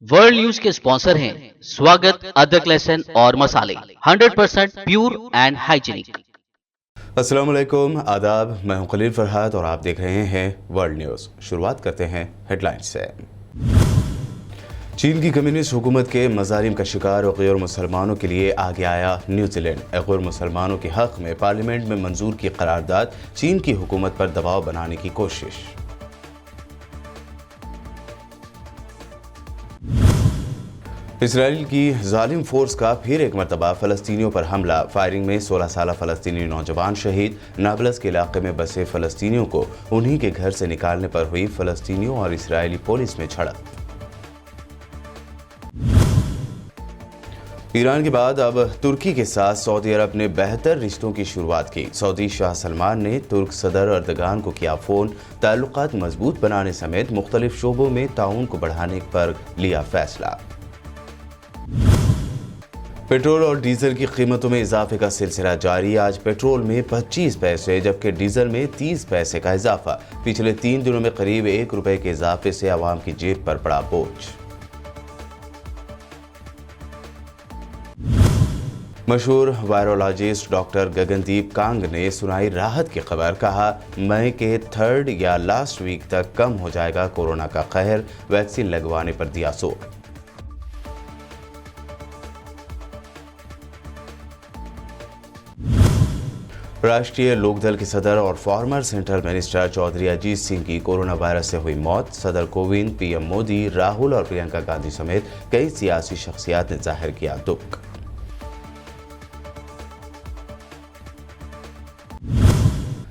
World news के sponsor हैं स्वागत, अदरक, लहसुन और मसाले 100% प्योर एंड हाइजीनिक। अस्सलाम वालेकुम, आदाब। मैं हूं खलील फरहाद और आप देख रहे हैं वर्ल्ड न्यूज़। शुरुआत करते हैं हेडलाइंस से। चीन की कम्युनिस्ट हुकूमत के मजालिम का शिकार गैर मुसलमानों के लिए आगे आया न्यूजीलैंड। गैर मुसलमानों के हक में पार्लियामेंट में मंजूर की करारदाद, चीन की हुकूमत पर दबाव बनाने की कोशिश। इसराइल की जालिम फोर्स का फिर एक मरतबा फ़लस्तीनियों पर हमला। फायरिंग में 16 साल फ़लस्तीनी नौजवान शहीद। नाबलस के इलाके में बसे फ़लस्तीनियों को उन्हीं के घर से निकालने पर हुई फ़लस्तीनियों और इसराइली पुलिस में झड़प। ईरान के बाद अब तुर्की के साथ सऊदी अरब ने बेहतर रिश्तों की शुरुआत की। सऊदी शाह सलमान ने तुर्क सदर अर्दगान को किया फ़ोन। ताल्लुकात मजबूत बनाने समेत मुख्तलिफ शोबों में ताउन को बढ़ाने पर लिया फैसला। पेट्रोल और डीजल की कीमतों में इजाफे का सिलसिला जारी। आज पेट्रोल में 25 पैसे जबकि डीजल में 30 पैसे का इजाफा। पिछले 3 दिनों में करीब 1 रुपए के इजाफे से आवाम की जेब पर पड़ा बोझ। मशहूर वायरोलॉजिस्ट डॉक्टर गगनदीप कांग ने सुनाई राहत की खबर। कहा, मई के 3rd या लास्ट वीक तक कम हो जाएगा कोरोना का कहर। वैक्सीन लगवाने पर दिया जोर। राष्ट्रीय लोकदल के सदर और former central minister Chaudhary Ajit Singh की कोरोना वायरस से हुई मौत। सदर कोविंद, पीएम मोदी, राहुल और प्रियंका गांधी समेत कई सियासी शख्सियात ने जाहिर किया दुख।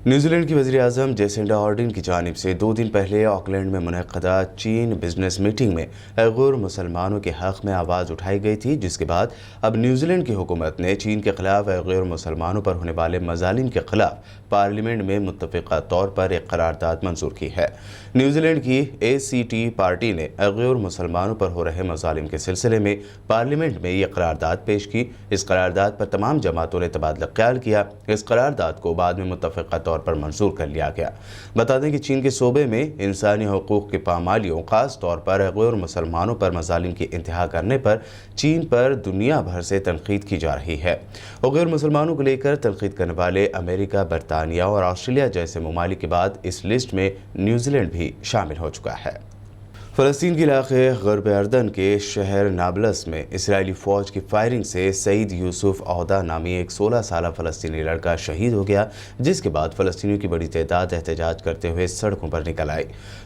न्यूजीलैंड की वज़ीर आज़म जेसिंडा आर्डर्न की जानिब से 2 दिन पहले ऑकलैंड में मुनक़दा चीन बिजनेस मीटिंग में गैर मुसलमानों के हक़ में आवाज़ उठाई गई थी, जिसके बाद अब न्यूजीलैंड की हुकूमत ने चीन के खिलाफ गैर मुसलमानों पर होने वाले मजालिम के खिलाफ पार्लियामेंट में मुत्तफ़िक़ा तौर पर एक करारदाद मंजूर की है। न्यूजीलैंड की ACT पार्टी ने गैर मुसलमानों पर हो रहे मजालिम के सिलसिले में पार्लियामेंट में यह करारदाद पेश की। इस करारदाद पर तमाम जमातों ने तबादला ख्याल किया। इस करारदाद को बाद में मुत्तफ़िक़ा तौर पर मंजूर कर लिया गया। बता दें कि चीन के सूबे में इंसानी हुकूक की पामालियों, खास तौर पर गैर मुसलमानों पर मजालिम की इंतहा करने पर चीन पर दुनिया भर से तनकीद की जा रही है। और गैर मुसलमानों को लेकर तनकीद करने वाले अमेरिका, बरतानिया और ऑस्ट्रेलिया जैसे ममालिक के बाद इस लिस्ट में न्यूजीलैंड भी शामिल हो चुका है। फ़लस्तीन के इलाके ग़र्ब अर्दन के शहर नाबलस में इसराइली फ़ौज की फायरिंग से सईद यूसुफ औदा नामी एक 16 साल फ़लस्तीनी लड़का शहीद हो गया, जिसके बाद फ़लस्तीनियों की बड़ी तादाद एहतजाज करते हुए सड़कों पर निकल आई।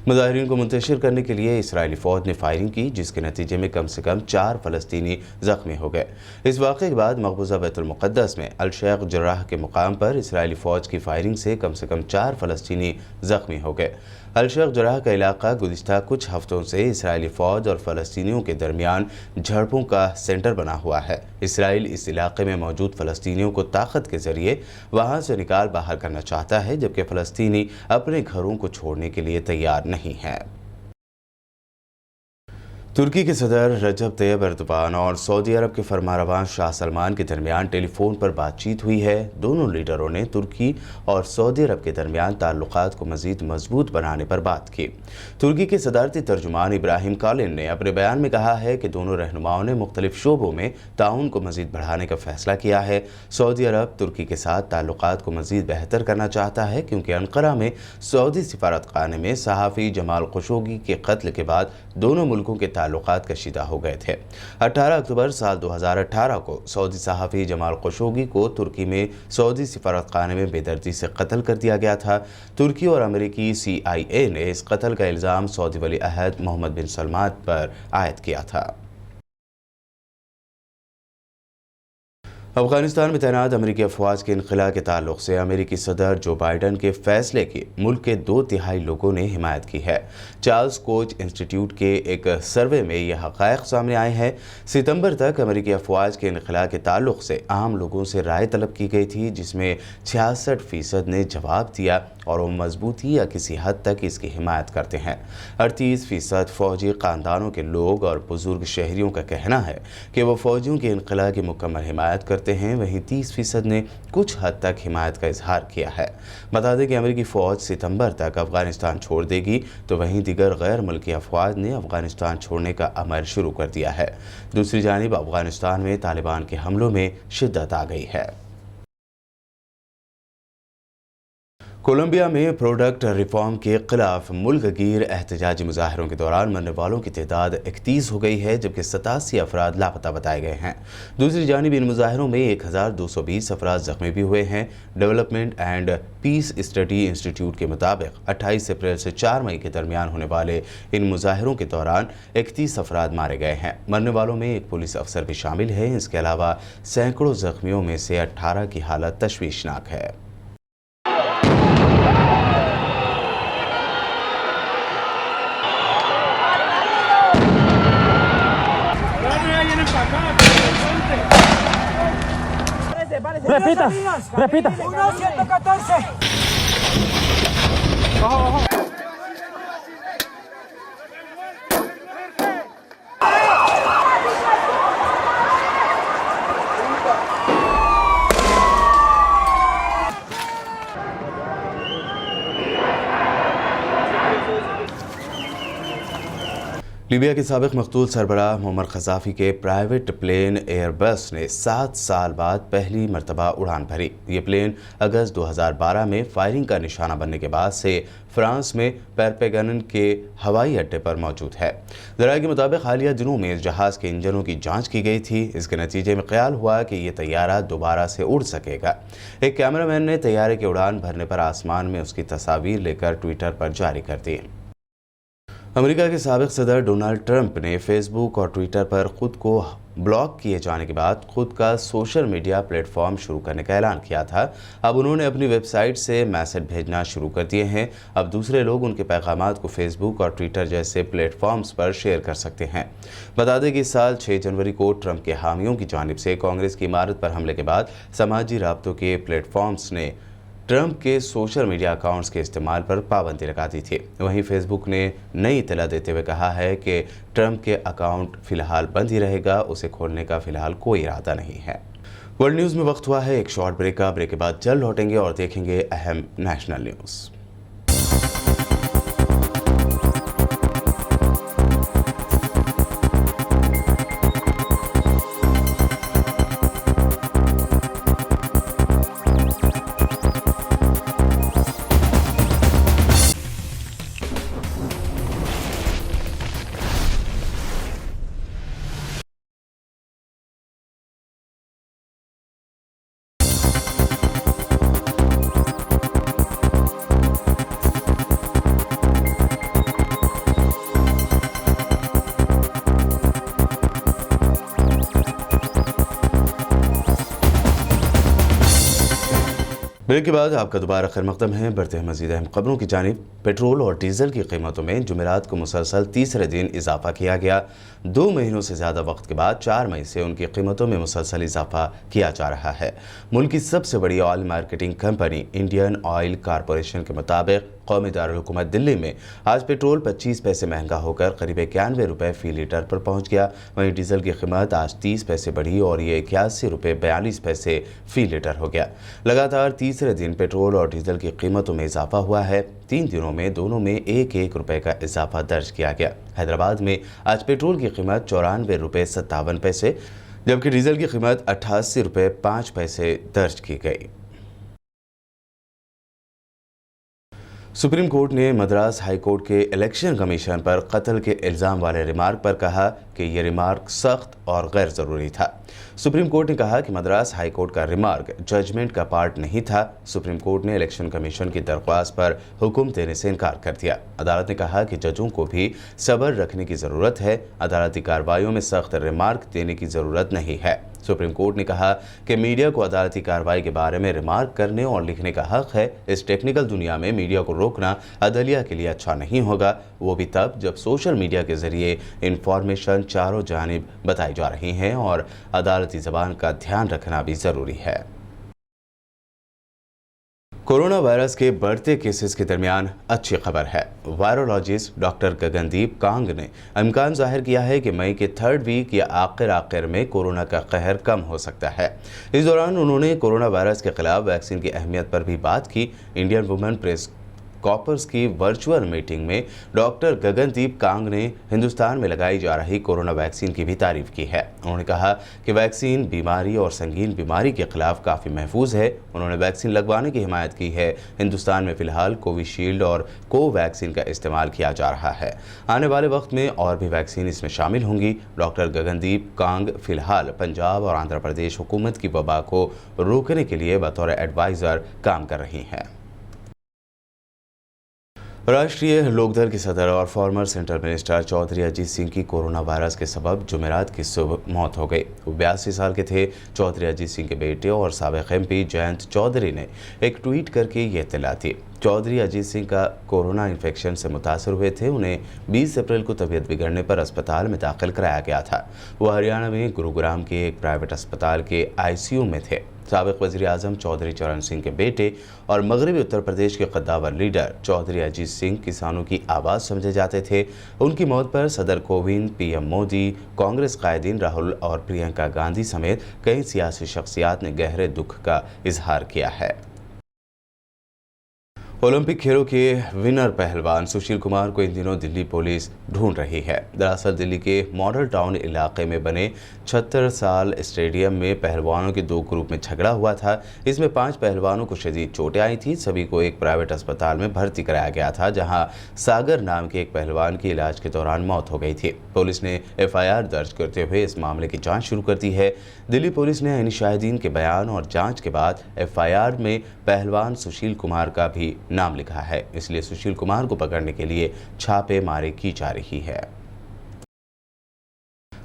मुजाहिरीन को मुंतशिर करने के लिए इसराइली फ़ौज ने फायरिंग की, जिसके नतीजे में कम से कम 4 फ़लस्तीनी ज़ख्मी हो गए। इस वाक़े के बाद मकबूजा बैतुल मुक़द्दस में अल शेख जर्राह के मुकाम पर इसराइली फ़ौज की फायरिंग से कम 4 फ़लस्तीनी ज़ख्मी हो गए। अल शेख जर्राह का इलाका गुज़िश्ता कुछ हफ्तों से इसराइली फ़ौज और फ़लस्तीनियों के दरमियान झड़पों का सेंटर बना हुआ है। इसराइल इस इलाके में मौजूद फ़लस्तीनियों को ताकत के ज़रिए वहाँ से निकाल बाहर करना चाहता है, जबकि फ़लस्तीनी अपने घरों को छोड़ने के लिए तैयार नहीं हैं। तुर्की के सदर रजब तैयब एर्दोगान और सऊदी अरब के फरमारवान शाह सलमान के दरमियान टेलीफोन पर बातचीत हुई है। दोनों लीडरों ने तुर्की और सऊदी अरब के दरमियान ताल्लुकात को मज़ीद मजबूत बनाने पर बात की। तुर्की के सदारती तर्जुमान इब्राहिम कालिन ने अपने बयान में कहा है कि दोनों रहनुमाओं ने मुख्तलिफ शोबों में ताउन को मज़ीद बढ़ाने का फैसला किया है। सऊदी अरब तुर्की के साथ ताल्लुकात को मज़ीद बेहतर करना चाहता है, क्योंकि अंकारा में सऊदी सिफारतखाने में सहाफ़ी जमाल खशोगी के कत्ल के बाद दोनों मुल्कों के ताल्लुकात कशीदा हो गए थे। 18 अक्टूबर साल 2018 को सऊदी सहाफ़ी जमाल खशोगी को तुर्की में सऊदी सिफारतखाने में बेदर्दी से कत्ल कर दिया गया था। तुर्की और अमेरिकी CIA ने इस कत्ल का इल्ज़ाम सऊदी वली अहद मोहम्मद बिन सलमान पर आयद किया था। अफगानिस्तान में तैनात अमेरिकी अफवाज के इनखला के ताल्लुक से अमेरिकी सदर जो बाइडन के फैसले की मुल्क के 2/3 लोगों ने हिमायत की है। चार्ल्स कोच इंस्टीट्यूट के एक सर्वे में यह हक़ाइक़ सामने आए हैं। सितंबर तक अमेरिकी अफवाज के इनखला के ताल्लुक से आम लोगों से राय तलब की गई थी, जिसमें 66% ने जवाब दिया और वो मजबूती या किसी हद तक इसकी हिमायत करते हैं। 38% फ़ौजी ख़ानदानों के लोग और बुज़ुर्ग शहरियों का कहना है कि वो फ़ौजियों के इनक़िला की मुकम्मल हिमायत करते करते हैं, वहीं 30% ने कुछ हद तक हिमायत का इजहार किया है। बता दें कि अमेरिकी फ़ौज सितंबर तक अफगानिस्तान छोड़ देगी, तो वहीं दीगर गैर मुल्की अफवाज ने अफगानिस्तान छोड़ने का अमल शुरू कर दिया है। दूसरी जानिब अफगानिस्तान में तालिबान के हमलों में शिद्दत आ गई है। कोलंबिया में प्रोडक्ट रिफॉर्म के खिलाफ मुल्क गिर एहतजाजी मुजाहरों के दौरान मरने वालों की तादाद 31 हो गई है, जबकि 87 अफराद लापता बताए गए हैं। दूसरी जानिब इन मुजाहरों में 1220 अफराद जख्मी भी हुए हैं। Development and peace study institute के मुताबिक 28 अप्रैल से 4 मई के दरमियान होने वाले इन मुजाहरों के दौरान 31 अफराद मारे गए हैं। मरने वालों में एक पुलिस अफसर भी शामिल है। इसके अलावा सैकड़ों जख्मियों में से 18 की हालत तशवीशनाक है। Repita. 114. लीबिया के साबिक मकतूल सरबराह मुअम्मर क़ज़ाफ़ी के प्राइवेट प्लेन एयरबस ने 7 साल बाद पहली मरतबा उड़ान भरी। ये प्लेन अगस्त 2012 में फायरिंग का निशाना बनने के बाद से फ्रांस में पेरपेगन के हवाई अड्डे पर मौजूद है। ज़राए के मुताबिक हालिया दिनों में इस जहाज़ के इंजनों की जांच की गई थी। इसके नतीजे में ख्याल हुआ कि ये तैयारा दोबारा से उड़ सकेगा। एक कैमरामैन ने तैयारे के उड़ान भरने पर आसमान में उसकी तस्वीर लेकर ट्विटर पर जारी कर दी। अमेरिका के साबिक सदर डोनाल्ड ट्रंप ने फेसबुक और ट्विटर पर खुद को ब्लॉक किए जाने के बाद खुद का सोशल मीडिया प्लेटफॉर्म शुरू करने का ऐलान किया था। अब उन्होंने अपनी वेबसाइट से मैसेज भेजना शुरू कर दिए हैं। अब दूसरे लोग उनके पैगामात को फेसबुक और ट्विटर जैसे प्लेटफॉर्म्स पर शेयर कर सकते हैं। बता दें कि इस साल 6 जनवरी को ट्रंप के हामियों की जानिब से कांग्रेस की इमारत पर हमले के बाद समाजी राब्तों के प्लेटफॉर्म्स ने ट्रंप के सोशल मीडिया अकाउंट्स के इस्तेमाल पर पाबंदी लगा दी थी। वहीं फेसबुक ने नई इत्तला देते हुए कहा है कि ट्रंप के अकाउंट फिलहाल बंद ही रहेगा, उसे खोलने का फिलहाल कोई इरादा नहीं है। वर्ल्ड न्यूज़ में वक्त हुआ है एक शॉर्ट ब्रेक का। ब्रेक के बाद जल्द लौटेंगे और देखेंगे अहम नेशनल न्यूज़। ब्रेक के बाद आपका दोबारा खैर मकदम है। बढ़ते हैं मज़ीद अहम खबरों की जानिब। पेट्रोल और डीजल की कीमतों में जुमेरात को मुसलसल तीसरे दिन इजाफा किया गया। 2 महीनों से ज़्यादा वक्त के बाद 4 मई से उनकी कीमतों में मुसलसल इजाफा किया जा रहा है। मुल्क की सबसे बड़ी oil marketing company Indian oil corporation के मुताबिक कौमी दारुल-हुकूमत दिल्ली में आज पेट्रोल 25 पैसे महंगा होकर करीब 91 रुपये फ़ी लीटर पर पहुँच गया। वहीं डीजल की कीमत आज 30 पैसे बढ़ी और ये 81 रुपये 42 पैसे फ़ी लीटर हो गया। लगातार तीसरे दिन पेट्रोल और डीजल की कीमतों में इजाफा हुआ है। 3 दिनों में दोनों में 1-1 रुपये का इजाफा दर्ज किया गया। हैदराबाद में आज पेट्रोल की कीमत 94 रुपये 57 पैसे जबकि डीजल की कीमत 88 रुपये 5 पैसे दर्ज की गई। सुप्रीम कोर्ट ने मद्रास हाई कोर्ट के इलेक्शन कमीशन पर कत्ल के इल्ज़ाम वाले रिमार्क पर कहा कि यह रिमार्क सख्त और गैर ज़रूरी था। सुप्रीम कोर्ट ने कहा कि मद्रास हाई कोर्ट का रिमार्क जजमेंट का पार्ट नहीं था। सुप्रीम कोर्ट ने इलेक्शन कमीशन की दरख्वास्त पर हुक्म देने से इनकार कर दिया। अदालत ने कहा कि जजों को भी सब्र रखने की ज़रूरत है। अदालती कार्रवाइयों में सख्त रिमार्क देने की ज़रूरत नहीं है। सुप्रीम कोर्ट ने कहा कि मीडिया को अदालती कार्रवाई के बारे में रिमार्क करने और लिखने का हक है। इस टेक्निकल दुनिया में मीडिया को रोकना अदलिया के लिए अच्छा नहीं होगा, वो भी तब जब सोशल मीडिया के जरिए इंफॉर्मेशन चारों जानिब बताई जा रही हैं और अदालती ज़बान का ध्यान रखना भी ज़रूरी है। कोरोना वायरस के बढ़ते केसेस के दरमियान अच्छी खबर है। वायरोलॉजिस्ट डॉक्टर गगनदीप कांग ने इम्कान जाहिर किया है कि मई के 3rd वीक या आखिर में कोरोना का कहर कम हो सकता है। इस दौरान उन्होंने कोरोना वायरस के खिलाफ वैक्सीन की अहमियत पर भी बात की। इंडियन वुमेन प्रेस कॉपर्स की वर्चुअल मीटिंग में डॉक्टर गगनदीप कांग ने हिंदुस्तान में लगाई जा रही कोरोना वैक्सीन की भी तारीफ की है। उन्होंने कहा कि वैक्सीन बीमारी और संगीन बीमारी के खिलाफ काफ़ी महफूज है। उन्होंने वैक्सीन लगवाने की हिमायत की है। हिंदुस्तान में फ़िलहाल कोविशील्ड और कोवैक्सीन का इस्तेमाल किया जा रहा है। आने वाले वक्त में और भी वैक्सीन इसमें शामिल होंगी। डॉक्टर गगनदीप कांग फ़िलहाल पंजाब और आंध्र प्रदेश हुकूमत की वबा को रोकने के लिए बतौर एडवाइज़र काम कर रही हैं। राष्ट्रीय लोकदल के सदर और former central minister Chaudhary Ajit Singh की कोरोना वायरस के सबब जुमेरात की सुबह मौत हो गई। वो 82 साल के थे। चौधरी अजीत सिंह के बेटे और साबिक एमपी जयंत चौधरी ने एक ट्वीट करके ये इत्तला दी। चौधरी अजीत सिंह का कोरोना इन्फेक्शन से मुतासर हुए थे। उन्हें 20 अप्रैल को तबीयत बिगड़ने पर अस्पताल में दाखिल कराया गया था। वो हरियाणा में गुरुग्राम के एक प्राइवेट अस्पताल के ICU में थे। साबिक वज़ीर आज़म चौधरी चरण सिंह के बेटे और मगरबी उत्तर प्रदेश के कद्दावर लीडर चौधरी अजीत सिंह किसानों की आवाज़ समझे जाते थे। उनकी मौत पर सदर कोविंद, PM मोदी, कांग्रेस कायदीन राहुल और प्रियंका गांधी समेत कई सियासी शख्सियात ने गहरे दुख का इजहार किया है। ओलंपिक खेलों के विनर पहलवान सुशील कुमार को इन दिनों दिल्ली पुलिस ढूंढ रही है। दरअसल दिल्ली के मॉडल टाउन इलाके में बने 76 साल स्टेडियम में पहलवानों के 2 ग्रुप में झगड़ा हुआ था। इसमें 5 पहलवानों को शदीद चोटें आई थी। सभी को एक प्राइवेट अस्पताल में भर्ती कराया गया था, जहां सागर नाम के एक पहलवान की इलाज के दौरान मौत हो गई थी। पुलिस ने FIR दर्ज करते हुए इस मामले की जाँच शुरू कर दी है। दिल्ली पुलिस ने आईनी शाहिदीन के बयान और जाँच के बाद FIR में पहलवान सुशील कुमार का भी नाम लिखा है। इसलिए सुशील कुमार को पकड़ने के लिए छापेमारी की जा रही है।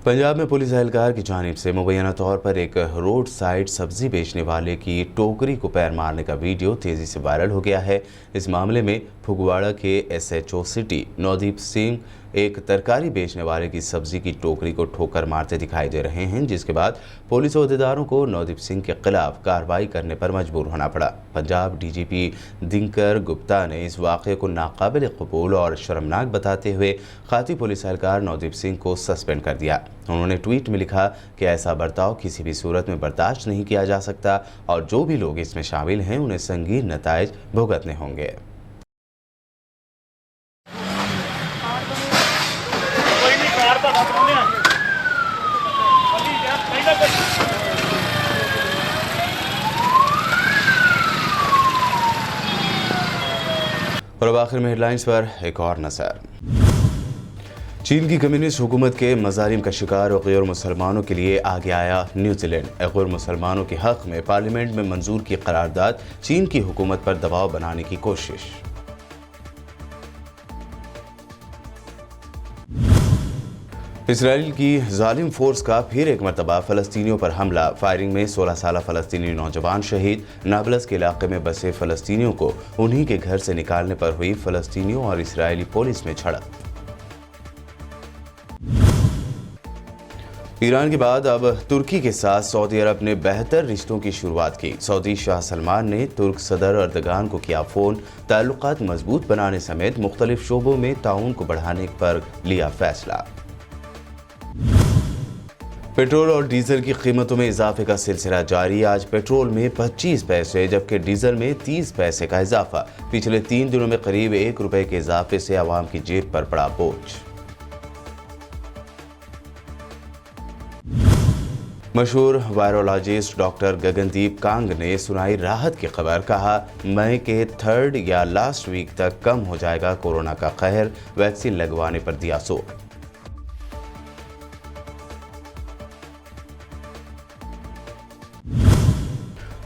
पंजाब में पुलिस एहलकार की जानिब से मुबैना तौर पर एक रोड साइड सब्जी बेचने वाले की टोकरी को पैर मारने का वीडियो तेजी से वायरल हो गया है। इस मामले में फगवाड़ा के SHO सिटी नवदीप सिंह एक तरकारी बेचने वाले की सब्जी की टोकरी को ठोकर मारते दिखाई दे रहे हैं, जिसके बाद पुलिस अहदेदारों को नवदीप सिंह के खिलाफ कार्रवाई करने पर मजबूर होना पड़ा। पंजाब DGP दिनकर गुप्ता ने इस वाक़े को नाकाबिल कबूल और शर्मनाक बताते हुए खाती पुलिस एहलकार नवदीप सिंह को सस्पेंड कर दिया। उन्होंने ट्वीट में लिखा कि ऐसा बर्ताव किसी भी सूरत में बर्दाश्त नहीं किया जा सकता और जो भी लोग इसमें शामिल हैं उन्हें संगीन नताइज भुगतने होंगे। और अब आखिर में हेडलाइंस पर एक और नज़र। चीन की कम्युनिस्ट हुकूमत के मजालिम का शिकार गैर मुसलमानों के लिए आगे आया न्यूजीलैंड। गैर मुसलमानों के हक में पार्लियामेंट में मंजूर की करारदाद। चीन की हुकूमत पर दबाव बनाने की कोशिश। इसराइल की जालिम फोर्स का फिर एक मरतबा फ़लस्तीनियों पर हमला। फायरिंग में 16 साल फ़लस्तीनी नौजवान शहीद। नाबलस के इलाके में बसे फ़लस्तीनियों को उन्हीं के घर से निकालने पर हुई फ़लस्तीनियों और इसराइली पुलिस में झड़प। ईरान के बाद अब तुर्की के साथ सऊदी अरब ने बेहतर रिश्तों की शुरुआत की। सऊदी शाह सलमान ने तुर्क सदर अर्दगान को किया फ़ोन। ताल्लुकात मजबूत बनाने समेत मुख्तलिफ शोबों में ताउन को बढ़ाने पर लिया फैसला। पेट्रोल और डीजल की कीमतों में इजाफे का सिलसिला जारी। आज पेट्रोल में 25 पैसे जबकि डीजल में 30 पैसे का इजाफा। पिछले 3 दिनों में करीब 1 रुपए के इजाफे से आवाम की जेब पर पड़ा बोझ। मशहूर वायरोलॉजिस्ट डॉक्टर गगनदीप कांग ने सुनाई राहत की खबर। कहा, मई के 3rd या लास्ट वीक तक कम हो जाएगा कोरोना का कहर। वैक्सीन लगवाने पर दिया जोर।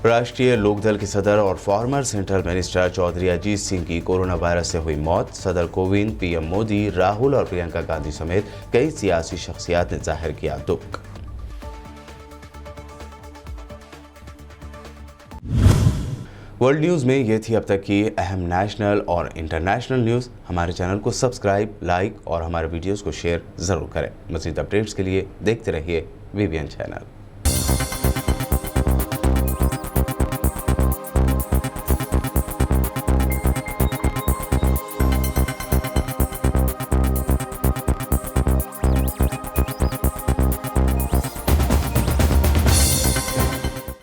राष्ट्रीय लोकदल के सदर और former central minister Chaudhary Ajit Singh की कोरोना वायरस से हुई मौत। सदर कोविंद, PM मोदी, राहुल और प्रियंका गांधी समेत कई सियासी शख्सियात ने जाहिर किया दुख। वर्ल्ड न्यूज़ में ये थी अब तक की अहम नेशनल और इंटरनेशनल न्यूज़। हमारे चैनल को सब्सक्राइब, लाइक और हमारे वीडियोस को शेयर ज़रूर करें। मज़ीद अपडेट्स के लिए देखते रहिए VBN चैनल।